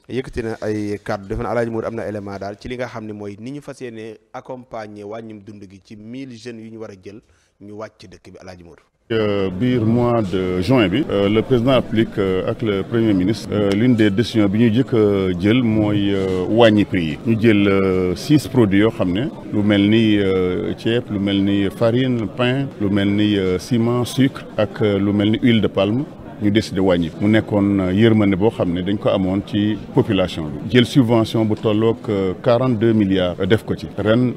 yëkkati na ay kàddu defe naa Alaaji Mour am na élément daal ci li nga xam ne mooy ni ñu fas yéene accompagner wàññum dund gi ci 1000 jeunes yu ñu war a jël ñu wàcc ci dëkk bi Alaaji Mour. biir mois de juin bi le président applique ak le premier ministre l'une des décisions bi ñu jëkk a jël mooy wàññi prix yi ñu jël 6 produits yoo xam ne lu mel ni ceeb lu mel ni farine pain lu mel ni ciment sucre ak lu mel ni huile de palme ñu décidé wàññi mu nekkoon yërmande boo xam ne dañ ko amoon ci population bi jël subvention bu tolloog 42 milliards def ko ci ren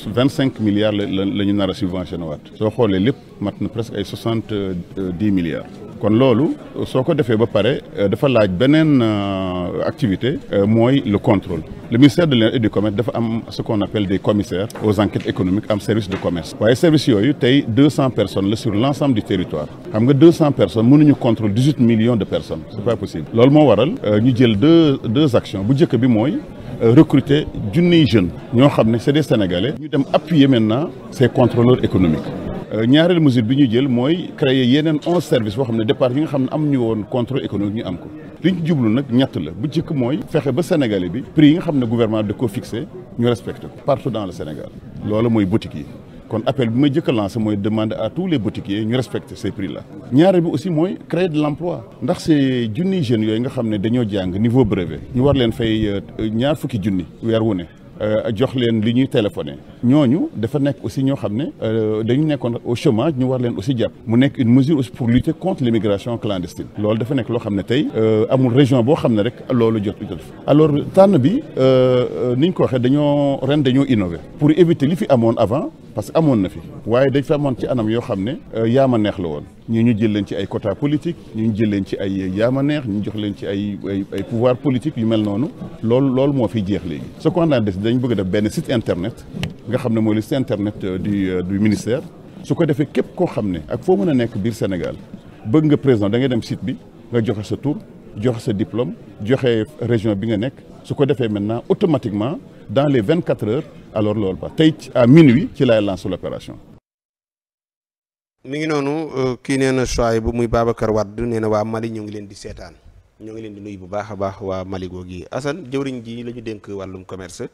25 milliards la ñu nar a subventionné waat soo xoolee lépp mat na presque ay 70 milliards kon loolu soo ko defee ba pare dafa laaj beneen activité mooy le contrôle le ministère de l'Industrie et du Commerce dafa am ce qu'on appelle des commissaires aux enquêtes économiques am service de commerce waaye service yooyu tey 200 personnes la sur l'ensemble du territoire xam nga 200 personnes mënuñu contrôler 18 millions de personnes c'est pas possible loolu moo waral ñu jël deux actions bu njëkk bi mooy recruter junniy jeunes ñoo xam ne c'est des Sénégalais ñu dem appuyer maintenant ces contrôleurs économiques ñaareelu mesure bi ñu jël mooy créer yeneen 11 services boo xam ne départ yi nga xam ne am ñu woon contrôle économique ñu am ko li ñu jublu nag ñett la bu njëkk mooy fexe ba Sénégalais bi prix yi nga xam ne gouvernement da ko fixé ñu respecté ko partout dans le Sénégal loolu mooy boutique yi kon appel bi may jëkk a lancé mooy demander à tous les boutiquiers ñu respecter ces prix là ñaareel bi aussi mooy créer de l'emploi ndax c'est junniy jeunes yooyu nga xam ne dañoo jàng niveau brevet ñu war leen fay ñaar fukki junni weer wu ne jox leen li ñuy téléphoné ñooñu dafa nekk aussi ñoo xam ne dañu nekkoon au chômage ñu war leen aussi jàpp mu nekk une mesure aussi pour lutter contre l'immigration clandestine loolu dafa nekk loo xam ne tey amul région boo xam ne rek loolu jot alors tànn bi ni ñu ko waxee dañoo innover pour éviter li fi amoon avant parce que amoon na fi waaye dañ fi amoon ci anam yoo xam ne yaama neex la woon ñu jël leen ci ay quota politique ñu jël leen ci ay yaama neex ñu jox leen ci ay pouvoir politique yu mel noonu loolu moo fiy jeex léegi ce qu'on a décidé dañ bëgg a def benn site internet nga xam ne mooy le site internet du ministère su ko defee képp koo xam ne ak foo mën a nekk biir Sénégal bëgg nga président da ngay dem site bi nga joxe sa tur joxe sa diplôme joxe région bi nga nekk su ko defee maintenant automatiquement dans les 24 heures alors loolu ba tey à minuit ci lay lancer l'opération. mi ngi noonu kii nee na choix bu muy Babacar Wade nee na waa Mali ñoo ngi leen di seetaan ñoo ngi leen di nuyu bu baax a baax waa Mali googu Assane jëwriñ ji la ñu dénk wàllum commerce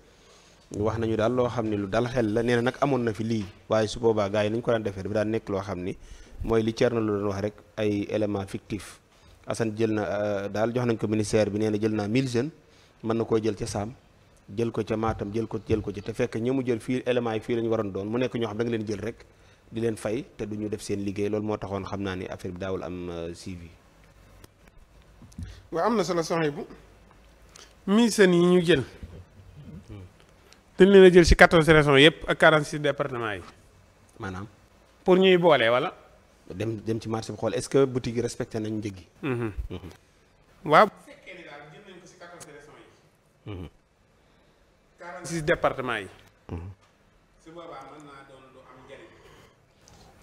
wax nañu daal loo xam ne lu dal xel la nee na nag amoon na fi lii waaye su boobaa gars yi nañ ko daan defee dafa daan nekk loo xam ni mooy li Thierno lu doon wax rek ay éléments fictifs Assane jël na daal jox nañ ko ministère bi nee na jël naa 1000 jeunes mën na koo jël ca Saam jël ko ca Matam jël ko ci te fekk ñi mu jël fii éléments yi fii la ñu waroon doon mu nekk ñoo xam da nga leen jël rek di leen fay te du ñu def seen liggéey loolu moo taxoon xam naa ni affaire bi daawul am suivi. waaw am na solo soxna bu mission yi ñu jël dañ leen a jël ci 14 régions yëpp ak 46 départements yi. maanaam. pour ñuy boole wala. dem ci marché bi xool est-ce que boutique yi respecté nañu njëg yi. waaw. bu fekkee ni daal jël nañ ko ci 14 régions yi. 46 départements yi. su boobaa mën naa doon lu am njëriñ.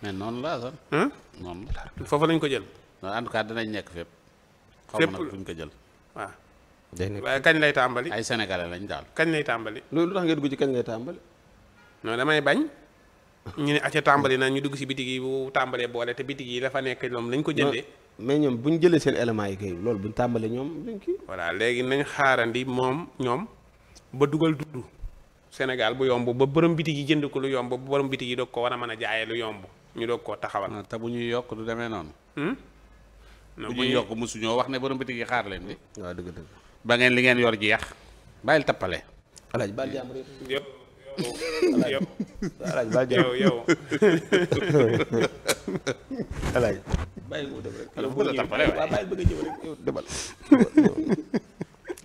mais noonu la sax. noonu la. foofu lañ ko jël. en tout cas dinañ nekk fépp. fépp xaw ma nag fuñ ko jël. waaw. day nekk waaye kañ lay tàmbali. ay sénégalais lañ daal. kañ lay tàmbali. loolu lu tax nga dugg ci kañ lay tàmbali. non damay bañ. ñu ne acca tàmbali na ñu dugg ci bitig yi bu tàmbalee boole te bitig yi dafa nekk ñoom lañ ko jëndee. mais ñoom bu ñu jëlee seen éléments yi kay loolu bu ñu tàmbalee ñoom dañ kii. voilà léegi nañ xaarandi ñoom ba dugal dudd Sénégal bu yomb ba borom bitig yi jënd ko lu yomb ba borom bitig yi doog ko war a mën a jaayee lu yomb ñu doog koo taxawal. te bu ñuy yokk du demee noonu. non bu ñuy yokk mosuñoo wax ne borom bitig yi xaar leen di. waaw dëgg ba ngeen li ngeen yor jeex bàyyil tappale. alaaj baal jàmbur yëpp. alaaj baal jàmbur yow. alaaj bàyyi ko dem rek. yow bu la tappale waaye waaw bàyyi bëgg a ñëw rek yow demal.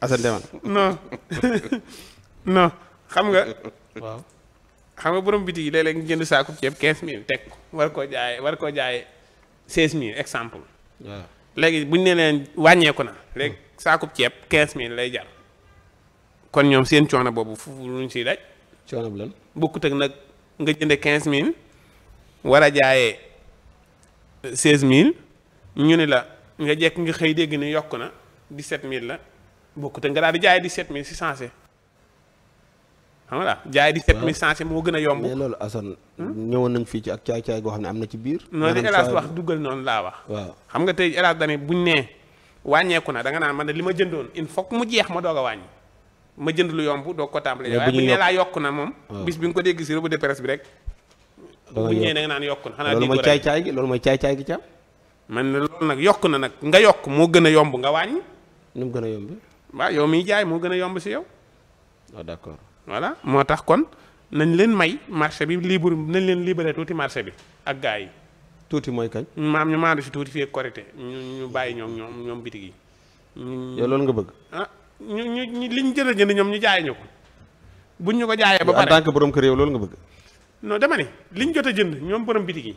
Assane demal. non xam nga. waaw. xam nga borom bitig yi léeg-léeg nga jënd saako ceeb 15000 teg ko war koo jaayee 16000 exemple. waaw léegi buñ ne leen wàññeeku na léegi saako ceeb 15000 lay jar kon ñoom seen coono boobu fu luñ siy daj. coono bu lan. bokkut ak nag nga jënde 15000 war a jaayee 16000 ñu ne la nga jekk nga xëy dégg ne yokk na 17000 la bokkut ak nga daal di jaayee 17000 si sensé. xam nga jaay 17000 sensé moo gën a yomb. mais loolu Assane. ñëwoon nañ fii ci ak caay-caay goo xam ne am na ci biir. noonu El Hadj wax duggal noonu laa wax. waaw xam nga tey El Hadj dañuy buñ nee wàññeeku na da nga naan man de li ma jëndoon il faut que mu jeex ma doog a wàññi ma jënd lu yomb doog ko tàmbali waaye bu ñu laa yokk na moom bis bi nga ko dégg si revue de presse bi rek bu ñëwee da nga naan yokk na xanaa loolu mooy caay-caay gi loolu mooy caay-caay gi ci am man ne loolu nag yokk na nag nga yokk moo gën a yomb nga wàññi nu mu gën a yomb waaw yow miy jaay moo gën a yomb si yow waaw d'accord voilà moo tax kon nañ leen may marché bi libre nañ leen libéré tuuti marché bi ak gars yi tuuti mooy kañ maam ñu maandu si tuuti fii ak korité ñu bàyyi ñoom bitig yi yow loolu nga bëgg ah ñu liñ jënd jënd ñoom ñu jaay ñu ko buñ ñu ko jaayee ba en pare tant que borom kër yow loolu nga bëgg non dama ne liñ jot a jënd ñoom borom bitig yi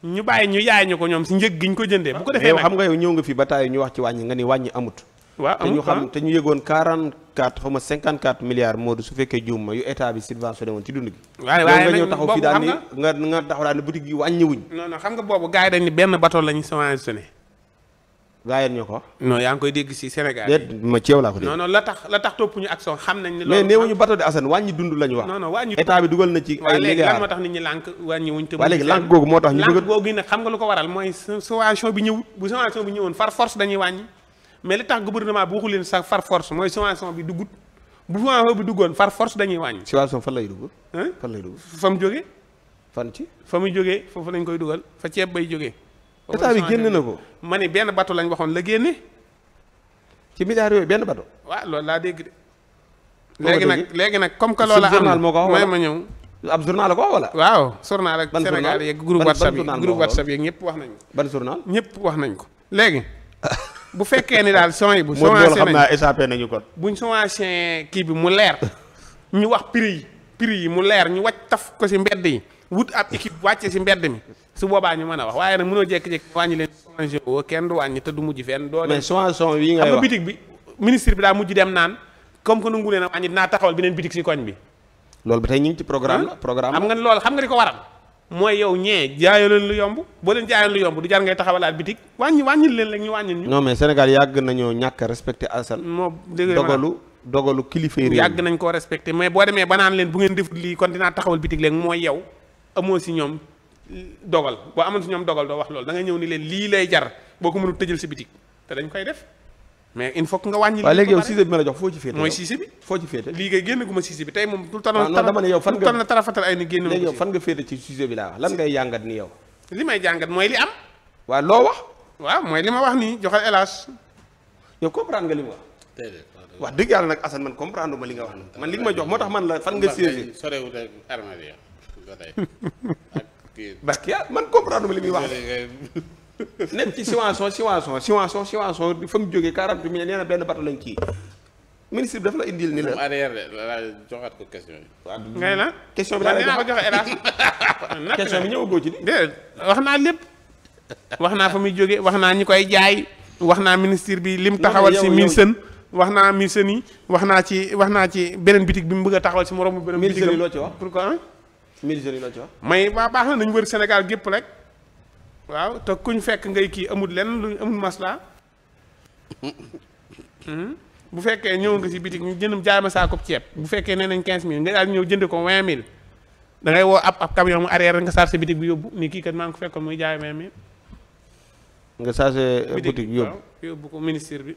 ñu bàyyi ñu jaay ñu ko ñoom si njëg gi ñu ko jëndee bu ko defee yow nag xam nga yow ñëw nga fi ba taay ñu wax ci wàññi nga ni wàññi amut waaw te ñu xam te ñu yëgoon 44 xaw ma 54 milliards moo du su fekkee juum ma yu état bi subventionné woon ci dund gi waaye nga ñëw taxaw fii daal ni nga taxaw daal ni boutique yi wàññiwuñ non non xam nga boobu gars yi dañ ni benn bateau lañu subventionné gaa yéen ñoo ko wax non yaa ngi koy dégg si Sénégal déet ma ci yow laa ko dégg non non la tax topp ñu action xam nañ ni mais loolu néewuñu bateau de Assane wàññi dund lañu wax non non wàññi état bi dugal na ci waaye ay léegi lan moo milliards tax nit ñi lànk wàññi wuñ te waaye léegi lànk googu moo tax ñu lànk bëgg googu nag xam nga lu ko waral mooy subvention bi ñëwut bu subvention bi ñëwoon far force dañuy wàññi mais li tax gouvernement bi waxu leen sax far force mooy subvention bi duggut bu subvention bi duggoon far force dañuy wàññi subvention fan lay dugg hein fan lay dugg fa mu jógee fan ci fa muy jógee foofu lañ koy dugal fa ceeb bay jógee état bi génn na ko ma ni benn bateau lañ waxoon la génne ci milliards yooyu benn bateau waaw loolu laa dégg de dégg léegi nag comme que loola am journal moo ko wax may wala ma ñëw ab journal la ko wax wala waaw journal ak ban Sénégal journal? yeeg groupe Ban WhatsApp yi journal moo groupe wax WhatsApp yeeg ñëpp wax nañ ko ban journal ñëpp wax nañ ko léegi bu fekkee ni daal son yi bu moo loolu xam nañ naa échappé nañu kon buñ sommation kii bi mu leer ñu wax prix yi mu leer ñu wàcc taf ko si mbedd yi wut ab équipe wàcce si mbedd mi su boobaa ñu mën a wax waaye nag mënoo jékki-jékki wàññi leen sommation woo kenn du wàññi te du mujj fenn doo mais subvention yi ngay xam nga wax bitig bi ministre bi daa mujj dem naan comme que nangu leen a wàññi dinaa taxawal beneen bitig si koñ bi loolu ba tey ñu ngi ci programme la programme xam nga ni loolu xam nga di ko waral mooy yow ñee jaayoo leen lu yomb boo leen jaayoon lu yomb du jar ngay taxawalaat bitig wàññil leen rek ñu wàññil ñu non mais Sénégal yàgg nañoo ñàkk a respecté Assane moo dégg dogalu kilifa yi réew yàgg nañ koo respecté mais boo demee ba naan leen bu ngeen defut lii kon dinaa taxawal bitig léegi mooy yow amoo si ñoom dogal boo amoon si ñoom dogal doo wax loolu da nga ñëw ni leen lii lay jar boo ko mënul tëjal si bitig te dañ koy def mais il faut que nga wàññi waaye léegi yow siise bi ma la jox foo ci féete mooy siise bi foo ci féete lii ngay génn gu ma siise bi tey moom tout non dama ne yow fan nga na tarafatal ay ni génn léegi yow fan nga féete ci siise bi laa wax lan ngay jàngat ni yow li may jàngat mooy li am waaw loo wax waaw mooy li ma wax nii joxal hélas yow comprendre nga li mu wax wax dëgg yàlla nag Assane man comprendre ma li nga wax na man li nga ma jox moo tax man la fan nga siise sorewut ak armée ba tey ak kii parce que man comprendre ma li muy wax nekk ci subvention fa mu jógee 40 millions nee na benn bateau lañ kii ministre bi dafa la indil ni la arrière de la joxaat ko question yi. waaw ngay na question bi man laa dinaa ko joxe hélas question bi ñëwagoo ci di déedéet wax naa lépp wax naa fa muy jóge wax naa ñi koy jaay wax naa ministre bi lim taxawal si Milsen wax naa Milsen yi wax naa ci beneen bitig bi mu bëgg a taxawal si moromu beneen bitig Milsen yi loo ci wax pourquoi Milsen yi loo ci wax may waa baax na nañu wër Sénégal gépp rek waaw te kuñ fekk ngay kii amul lenn lu amul masla bu fekkee ñëw nga si bitig ñu jënd jaay ma saako ceeb bu fekkee nee nañ 15000 nga daal ñëw jënd ko 20000 da ngay woo ab camion mu arrière nga chargé bitig bi yóbbu ni kii kat maa ngi ko fekkoon muy jaay 20000. nga chargé boutique yóbbu yóbbu ko ministère bi.